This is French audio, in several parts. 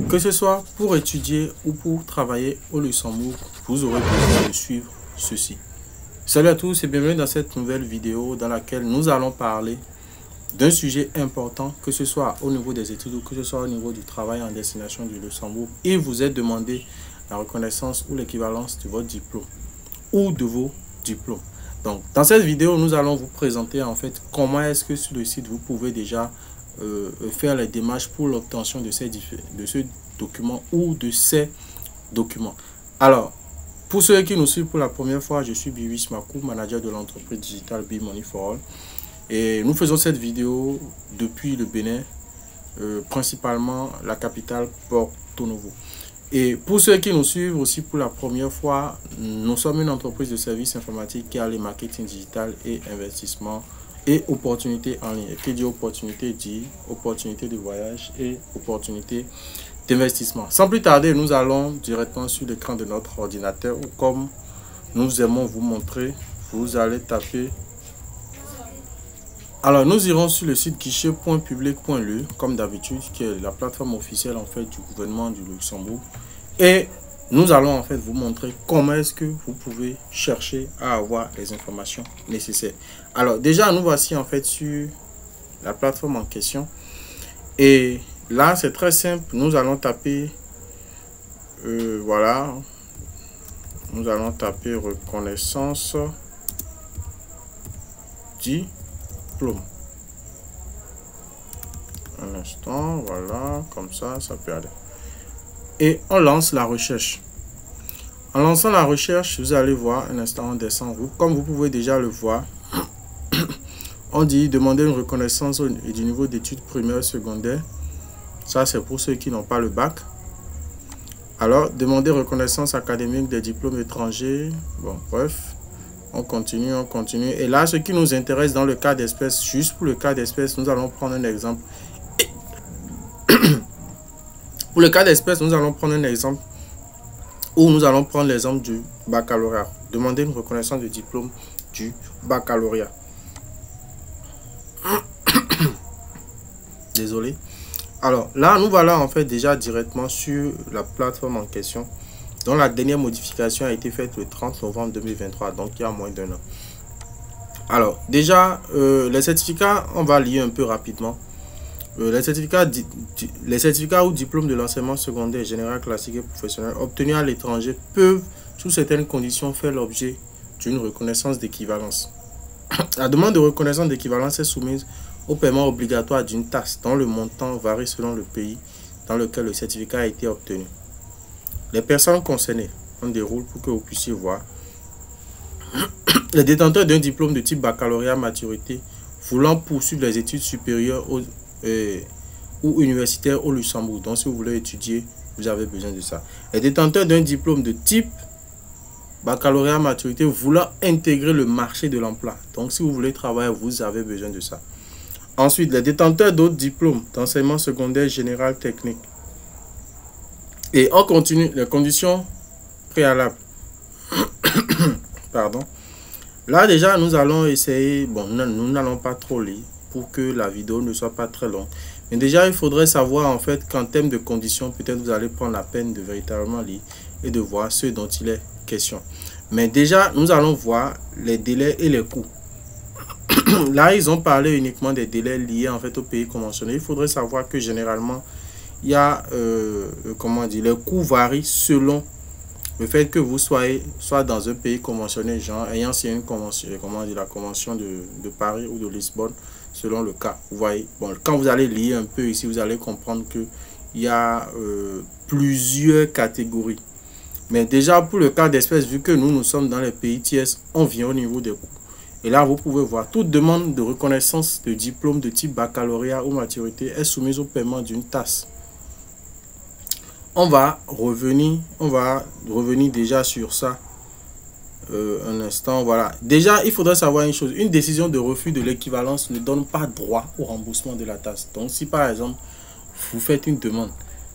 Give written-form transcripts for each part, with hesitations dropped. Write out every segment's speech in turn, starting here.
Que ce soit pour étudier ou pour travailler au Luxembourg, vous aurez besoin de suivre ceci. Salut à tous et bienvenue dans cette nouvelle vidéo dans laquelle nous allons parler d'un sujet important, que ce soit au niveau des études ou que ce soit au niveau du travail en destination du Luxembourg. Il vous est demandé la reconnaissance ou l'équivalence de votre diplôme ou de vos diplômes. Donc, dans cette vidéo, nous allons vous présenter en fait comment est-ce que sur le site vous pouvez déjà faire les démarches pour l'obtention de ce document ou de ces documents. Alors, pour ceux qui nous suivent pour la première fois, je suis Biwis Makou, manager de l'entreprise digitale Be-Money for All. Et nous faisons cette vidéo depuis le Bénin, principalement la capitale Porto Novo. Et pour ceux qui nous suivent aussi pour la première fois, nous sommes une entreprise de services informatiques qui a les marketing digital et investissement et opportunités en ligne. Et qui dit opportunité dit opportunité de voyage et opportunité d'investissement. Sans plus tarder, nous allons directement sur l'écran de notre ordinateur ou comme nous aimons vous montrer, vous allez taper. Alors, nous irons sur le site guichet.public.lu comme d'habitude, qui est la plateforme officielle en fait du gouvernement du Luxembourg. Et nous allons en fait vous montrer comment est-ce que vous pouvez chercher à avoir les informations nécessaires. Alors, déjà, nous voici en fait sur la plateforme en question. Et là, c'est très simple. Nous allons taper, voilà, nous allons taper reconnaissance diplôme. Un instant, voilà, comme ça peut aller. Et on lance la recherche. En lançant la recherche, vous allez voir, un instant, on descend. Comme vous pouvez déjà le voir, on dit demander une reconnaissance du niveau d'études primaires secondaires. Ça, c'est pour ceux qui n'ont pas le bac. Alors, demander reconnaissance académique des diplômes étrangers. Bon, bref. On continue, on continue. Et là, ce qui nous intéresse dans le cas d'espèce, juste pour le cas d'espèce, nous allons prendre un exemple. Pour le cas d'espèce, nous allons prendre un exemple où nous allons prendre l'exemple du baccalauréat. Demander une reconnaissance de diplôme du baccalauréat. Désolé. Alors là, nous voilà en fait déjà directement sur la plateforme en question, dont la dernière modification a été faite le 30 novembre 2023, donc il y a moins d'un an. Alors déjà, les certificats, on va lire un peu rapidement. Les certificats ou diplômes de l'enseignement secondaire général, classique et professionnel obtenus à l'étranger peuvent, sous certaines conditions, faire l'objet d'une reconnaissance d'équivalence. La demande de reconnaissance d'équivalence est soumise au paiement obligatoire d'une taxe dont le montant varie selon le pays dans lequel le certificat a été obtenu. Les personnes concernées, on déroule pour que vous puissiez voir. Les détenteurs d'un diplôme de type baccalauréat maturité voulant poursuivre les études supérieures ou universitaires au Luxembourg. Donc, si vous voulez étudier, vous avez besoin de ça. Les détenteurs d'un diplôme de type baccalauréat maturité voulant intégrer le marché de l'emploi. Donc, si vous voulez travailler, vous avez besoin de ça. Ensuite, les détenteurs d'autres diplômes d'enseignement secondaire général technique. Et on continue les conditions préalables. Pardon. Là, déjà, nous allons essayer. Bon, nous n'allons pas trop lire pour que la vidéo ne soit pas très longue. Mais déjà, il faudrait savoir en fait qu'en termes de conditions, peut-être vous allez prendre la peine de véritablement lire et de voir ce dont il est question. Mais déjà, nous allons voir les délais et les coûts. Là, ils ont parlé uniquement des délais liés en fait au pays conventionné. Il faudrait savoir que généralement, il y a, comment dire, les coûts varient selon le fait que vous soyez soit dans un pays conventionné, genre ayant signé une convention, comment dire, la convention de Paris ou de Lisbonne, selon le cas. Vous voyez, bon, quand vous allez lire un peu ici, vous allez comprendre que il y a plusieurs catégories. Mais déjà, pour le cas d'espèce, vu que nous sommes dans les pays tiers, on vient au niveau des coûts. Et là, vous pouvez voir, toute demande de reconnaissance de diplôme de type baccalauréat ou maturité est soumise au paiement d'une taxe. On va revenir déjà sur ça un instant. Voilà. Déjà, il faudrait savoir une chose. Une décision de refus de l'équivalence ne donne pas droit au remboursement de la taxe. Donc, si par exemple, vous faites une demande,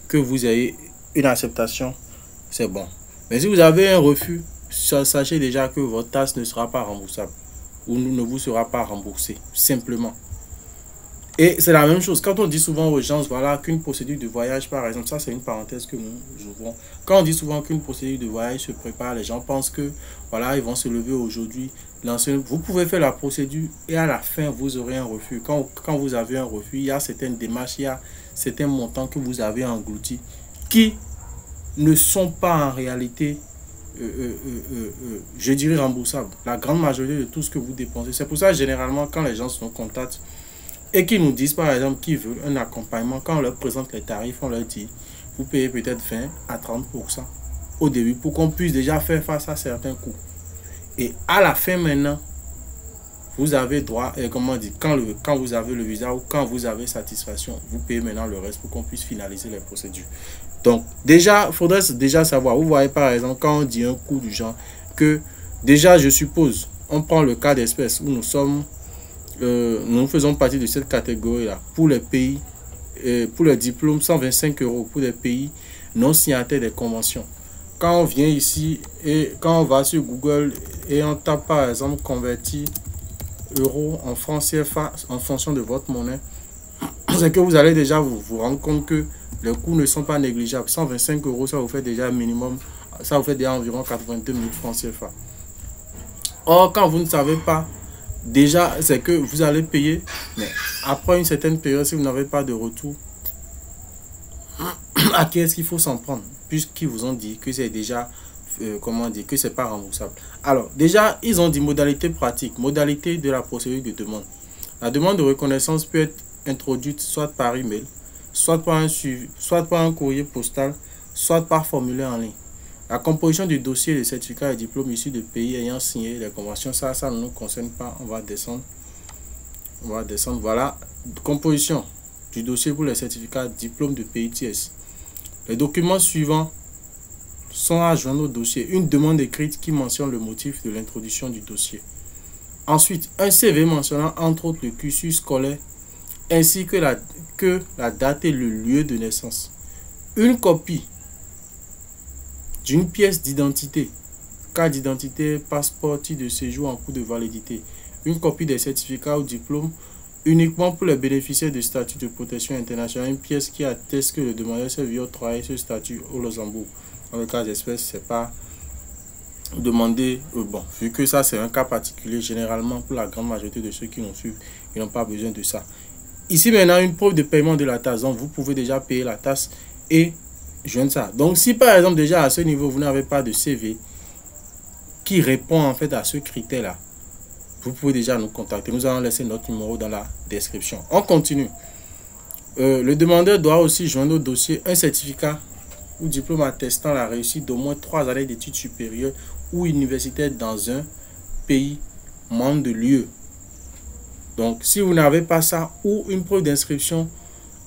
que vous ayez une acceptation, c'est bon. Mais si vous avez un refus, sachez déjà que votre taxe ne sera pas remboursable ou ne vous sera pas remboursé, simplement. Et c'est la même chose. Quand on dit souvent aux gens, voilà, qu'une procédure de voyage, par exemple, ça c'est une parenthèse que nous ouvrons. Quand on dit souvent qu'une procédure de voyage se prépare, les gens pensent que, voilà, ils vont se lever aujourd'hui. Vous pouvez faire la procédure et à la fin, vous aurez un refus. Quand vous avez un refus, il y a certaines démarches, il y a certains montants que vous avez engloutis qui ne sont pas en réalité, je dirais, remboursables. La grande majorité de tout ce que vous dépensez. C'est pour ça, généralement, quand les gens se contactent, et qui nous disent par exemple qu'ils veulent un accompagnement, quand on leur présente les tarifs, on leur dit vous payez peut-être 20 à 30% au début pour qu'on puisse déjà faire face à certains coûts. Et à la fin maintenant, vous avez droit, comment dire, quand vous avez le visa ou quand vous avez satisfaction, vous payez maintenant le reste pour qu'on puisse finaliser les procédures. Donc déjà, il faudrait déjà savoir, vous voyez par exemple quand on dit un coût du genre, que déjà je suppose, on prend le cas d'espèce où nous faisons partie de cette catégorie-là. Pour les pays, pour le diplôme, 125 € pour les pays non signataires des conventions. Quand on vient ici et quand on va sur Google et on tape par exemple convertir euros en francs CFA en fonction de votre monnaie, c'est que vous allez déjà vous rendre compte que les coûts ne sont pas négligeables. 125 €, ça vous fait déjà minimum, ça vous fait déjà environ 82 000 francs CFA. Or, quand vous ne savez pas, déjà, c'est que vous allez payer, mais après une certaine période, si vous n'avez pas de retour, à qui est-ce qu'il faut s'en prendre? Puisqu'ils vous ont dit que c'est déjà, comment dire, que c'est pas remboursable. Alors, déjà, ils ont dit modalité pratique, modalité de la procédure de demande. La demande de reconnaissance peut être introduite soit par email, soit par un courrier postal, soit par formulaire en ligne. La composition du dossier de certificat et diplôme issus de pays ayant signé les conventions, ça ne nous concerne pas. On va descendre. Voilà. Composition du dossier pour les certificats diplôme de pays tiers. Les documents suivants sont à joindre au dossier. Une demande écrite qui mentionne le motif de l'introduction du dossier. Ensuite, un CV mentionnant entre autres le cursus scolaire ainsi que la date et le lieu de naissance. Une copie d'une pièce d'identité, carte d'identité, passeport, titre de séjour en cours de validité, une copie des certificats ou diplômes uniquement pour les bénéficiaires du statut de protection internationale, une pièce qui atteste que le demandeur s'est vu octroyer ce statut au Luxembourg. Dans le cas d'espèce, c'est pas demandé, bon, vu que ça c'est un cas particulier, généralement pour la grande majorité de ceux qui nous suivent, ils n'ont pas besoin de ça. Ici maintenant, une preuve de paiement de la taxe, donc vous pouvez déjà payer la taxe et joindre ça. Donc si par exemple déjà à ce niveau vous n'avez pas de CV qui répond en fait à ce critère là, vous pouvez déjà nous contacter. Nous allons laisser notre numéro dans la description. On continue. Le demandeur doit aussi joindre au dossier un certificat ou diplôme attestant la réussite d'au moins 3 années d'études supérieures ou universitaires dans un pays membre de l'UE. Donc si vous n'avez pas ça, ou une preuve d'inscription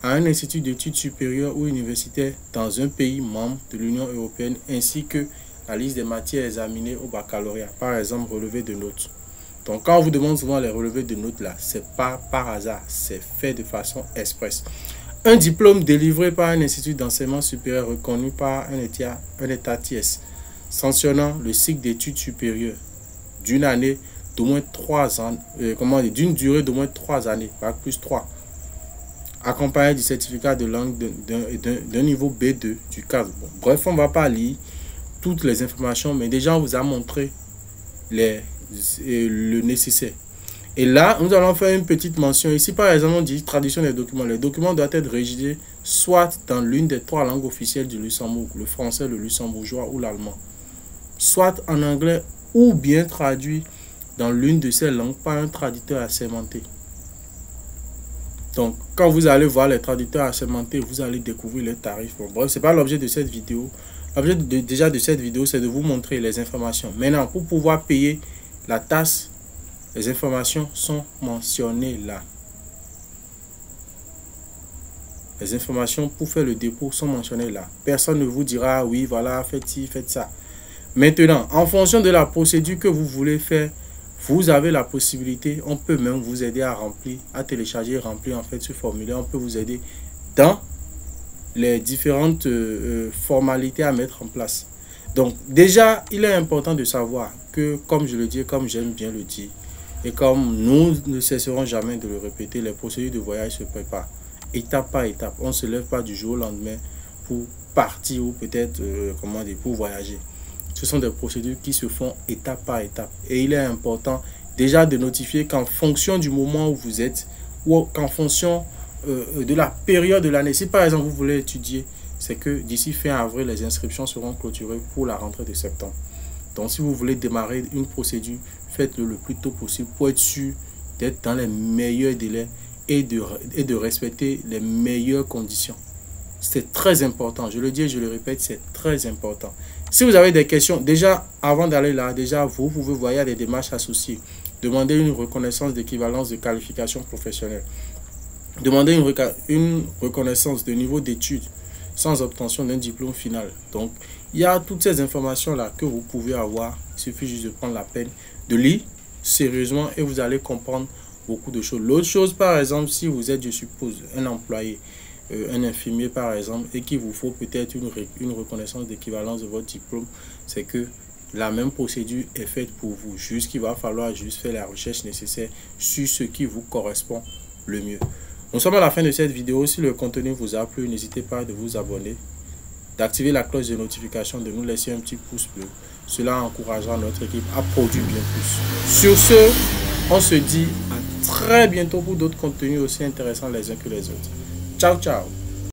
à un institut d'études supérieures ou universitaires dans un pays membre de l'Union européenne, ainsi que la liste des matières examinées au baccalauréat, par exemple relevé de notes. Donc quand on vous demande souvent les relevés de notes là, c'est pas par hasard, c'est fait de façon express. Un diplôme délivré par un institut d'enseignement supérieur reconnu par un état tiers, sanctionnant le cycle d'études supérieures d'une année d'au moins 3 ans, d'une durée d'au moins 3 années, bac plus 3. Accompagné du certificat de langue d'un niveau B2 du cadre. Bon, bref, on ne va pas lire toutes les informations, mais déjà on vous a montré le nécessaire. Et là, nous allons faire une petite mention. Ici, par exemple, on dit traduction des documents. Les documents doivent être rédigés soit dans l'une des 3 langues officielles du Luxembourg, le français, le luxembourgeois ou l'allemand, soit en anglais ou bien traduit dans l'une de ces langues par un traducteur assermenté. Donc, quand vous allez voir les traducteurs assermentés, vous allez découvrir les tarifs. Bon, bref, ce n'est pas l'objet de cette vidéo. L'objet déjà de cette vidéo, c'est de vous montrer les informations. Maintenant, pour pouvoir payer la taxe, les informations sont mentionnées là. Les informations pour faire le dépôt sont mentionnées là. Personne ne vous dira, oui, voilà, faites ci, faites ça. Maintenant, en fonction de la procédure que vous voulez faire, vous avez la possibilité, on peut même vous aider à remplir, à télécharger et remplir en fait ce formulaire. On peut vous aider dans les différentes formalités à mettre en place. Donc déjà, il est important de savoir que, comme je le dis, comme j'aime bien le dire, Et comme nous ne cesserons jamais de le répéter, les procédures de voyage se préparent étape par étape. On ne se lève pas du jour au lendemain pour partir ou peut-être, comment dire, pour voyager. Ce sont des procédures qui se font étape par étape. Et il est important déjà de notifier qu'en fonction du moment où vous êtes ou qu'en fonction de la période de l'année, si par exemple vous voulez étudier, c'est que d'ici fin avril, les inscriptions seront clôturées pour la rentrée de septembre. Donc si vous voulez démarrer une procédure, faites-le le plus tôt possible pour être sûr d'être dans les meilleurs délais et de respecter les meilleures conditions. C'est très important, je le dis et je le répète, c'est très important. Si vous avez des questions, déjà avant d'aller là, déjà vous pouvez voir, il y a des démarches associées. Demandez une reconnaissance d'équivalence de qualification professionnelle. Demandez une reconnaissance de niveau d'études sans obtention d'un diplôme final. Donc, il y a toutes ces informations-là que vous pouvez avoir. Il suffit juste de prendre la peine de lire sérieusement et vous allez comprendre beaucoup de choses. L'autre chose, par exemple, si vous êtes, je suppose, un employé, un infirmier, par exemple, et qu'il vous faut peut-être une reconnaissance d'équivalence de votre diplôme, c'est que la même procédure est faite pour vous. Juste qu'il va falloir juste faire la recherche nécessaire sur ce qui vous correspond le mieux. Nous sommes à la fin de cette vidéo. Si le contenu vous a plu, n'hésitez pas de vous abonner, d'activer la cloche de notification, de nous laisser un petit pouce bleu. Cela encouragera notre équipe à produire bien plus. Sur ce, on se dit à très bientôt pour d'autres contenus aussi intéressants les uns que les autres. Ciao, ciao!